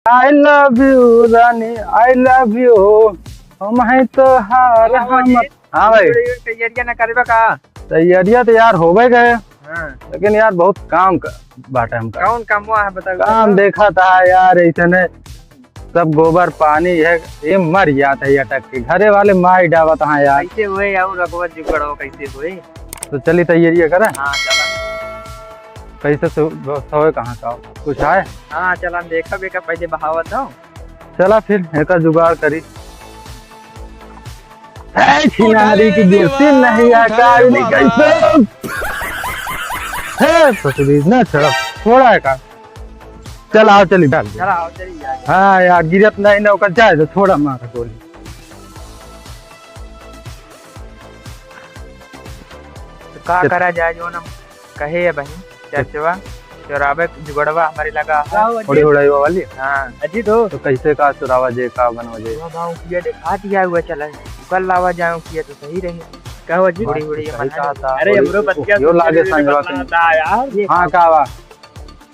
I love you Rani, I love you. हम हैं तो हार हम। हाँ भाई, तैयारियां न करबे का? तैयारियां तो यार हो गए। हाँ। लेकिन यार बहुत काम का बाटा हमका। कौन काम हुआ है बता? काम देखा था यार, इतने सब गोबर पानी है, ये मर जाता है अटक के। घरे वाले मार डावत हाँ यार। कैसे हुए यार रघुवत जुगड़ो कैसे हुए? तो चली तैयारी करें। हाँ चला। कैसे व्यवस्था हो कहाँ का कुछ है? हाँ चला देखा बेका पहले बहावत हो। चला फिर एक जुगाड़ करी। खिलाड़ी की गिरती नहीं आकार कैसे है ससुरी ना चला थोड़ा है का। चल आओ चली डाल। चला आओ चली यार। हाँ यार गिरत नहीं ना ओकर जाए तो थोड़ा मार गोली। तो का करा जाए जो ना कहे है बहन चर्चवा चोरावे जुगड़वा हमारे लगा थोड़ी उड़ाई वाली। हाँ अजीत हो तो कैसे का चुरावा जे का बनवा जे गाँव किया देखा दिया हुआ चला कल लावा जाऊँ किया तो सही रहे। कहो अजीत उड़ी उड़ी अरे हमरो बतिया यो लागे संजवा यार। हाँ का बा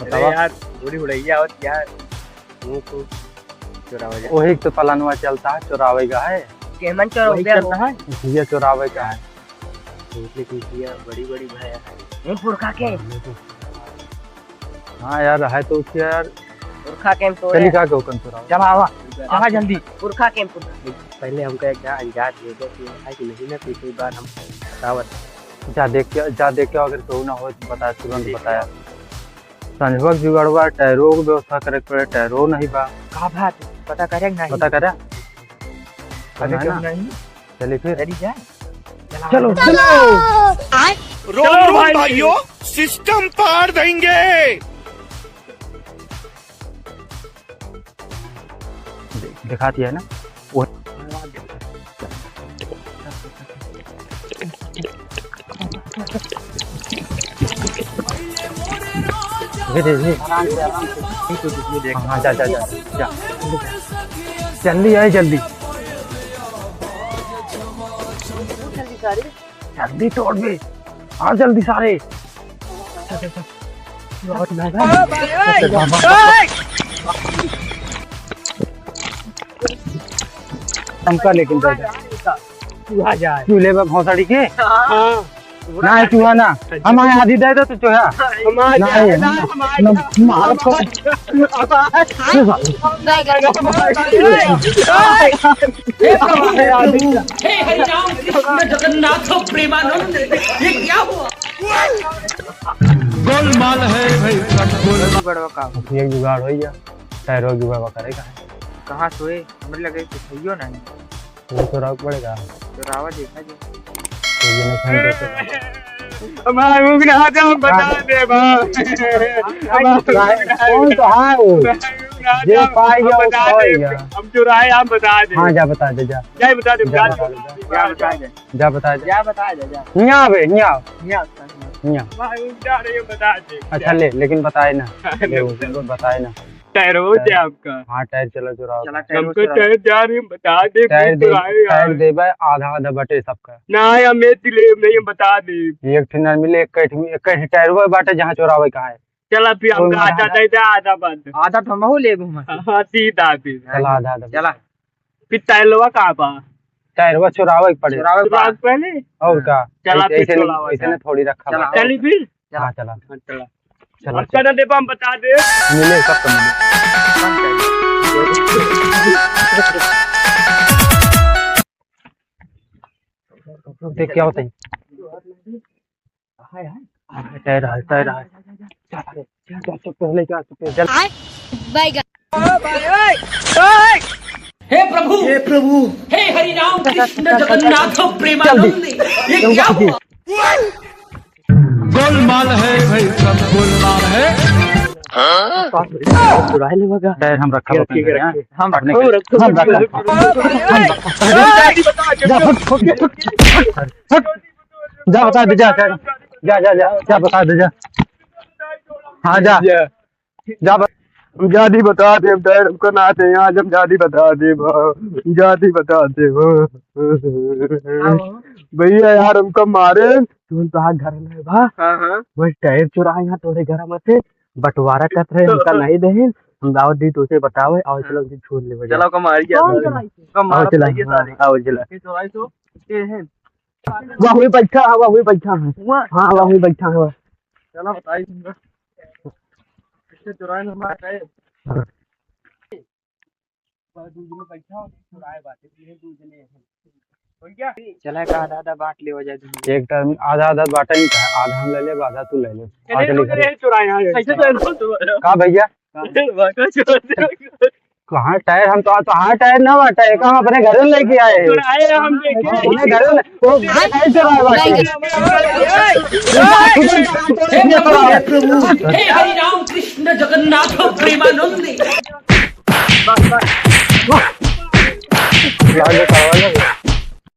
अरे यार उड़ी उड़ैया और यार मुंह को चोरावा जाए वही तो पलानवा चलता है चुरावे का है। केमन चोरावे करना है ये चुरावे का है। बड़ी बड़ी भाया है पुरखा के। हाँ यार है तो उसके यार पुरखा के तो चली का हुकम चुरावे। चल आवा आवा जल्दी पुरखा के पहले हमको एक इजाजत दे दो कि है कि नहीं ना पिछली बार हम बतावत जा देख के अगर तो ना हो तो बता तुरंत बताया। संजवक जुगाड़वा टैरो की व्यवस्था करे पड़े टैरो नहीं बा का बात पता करे नहीं पता करे अबे क्यों नहीं? चलिए फिर रेडी जाए चलो रोम भाइयों सिस्टम पार देंगे। दिखाती है ना वो हाँ जा जा जा जा जल्दी आए जल्दी जल्दी तोड़ भी। हाँ जल्दी सारे हमका लेकिन चूहा जाए चूल्हे पर भौसड़ी के ना है चूहा ना हमारे आदि दे दो तो चूहा जगन्नाथ प्रेमानंद ये क्या हुआ? गोलमाल है भाई सब गोलमाल का एक जुगाड़ हो गया टैरो जुगाड़ करेगा कहाँ सोए हमें लगे कुछ सही नहीं वो तो राव पड़ेगा तो रावा देखा जी हमारा मुंह ना हम बता दे कौन तो है वो जे पाएगा वो पाएगा। हम चुराए हम बता दे। हाँ जा बता दे जा क्या बता दे जा बता दे जा बता दे जा बता दे जा हिया बे हिया यहाँ भाई जा रहे हो बता दे। अच्छा ले लेकिन बताए ना बताए ना टायर हो जाए आपका। हाँ टायर चला चुराओ हमको टायर जा रहे हम बता दे। टायर दे भाई आधा आधा बटे सबका ना हमें ले नहीं हम बता दे। एक ठिना मिले एक टायर वो बाटे जहाँ चुरावे का है। चला फिर हमका आधा दे दे आधा बंद आधा तो हम ले घूमा हाँ सीधा फिर चला आधा आधा चला फिर टायर लवा कहाँ पा टायर वो चुरावे पड़े चुराव पहले और का चला फिर ऐसे चुरावा ऐसे थोड़ी रखा चली फिर हाँ चला चला चला चला दे हम बता दे मिले सब मिले देख क्या होता है टायर है पहले क्या चल हे प्रभु हे हरि राम कृष्ण जगन्नाथ प्रेमानंद ये क्या हुआ? गोलमाल है भाई सब गोलमाल है। चुराए लेगा टायर हम रखा हम जा बता दे जा जा जा जा जा बता दे जा हाँ जा जा जादी बता दे टायर हमको ना आते यहाँ जब जादी बता दे जादी बता दे भैया यार हमको मारे तुम तो घर में बा वही टायर चुराए यहाँ तोरे घर में थे बंटवारा कर रहे हमका नहीं दे हम दावत दी तो उसे बताओ और चलो उसे छोड़ ले चलो कमारी क्या आओ चला आओ चला चौराई तो ये है वहाँ हुई बैठा है, वहाँ हुई बैठा है, हाँ वहाँ हुई बैठा है। चलो बताइए तुमको इससे चौराई में हमारा है दूसरे बैठा हो चौराहे बातें ये दूसरे हो गया चला का आधा बांट ले हो जाए तुम। एक टर्म आधा आधा बाटा ही था आधा हम ले ले आधा तू ले ले आ चली घर चुराए यहाँ ऐसे का भैया कहाँ टायर हम तो हाँ टायर ना बाटा है कहाँ अपने घर में लेके आए चुराए हम देखे अपने घर में वो घर चला बाटे हे हरि राम कृष्ण जगन्नाथ प्रेमानंद लागे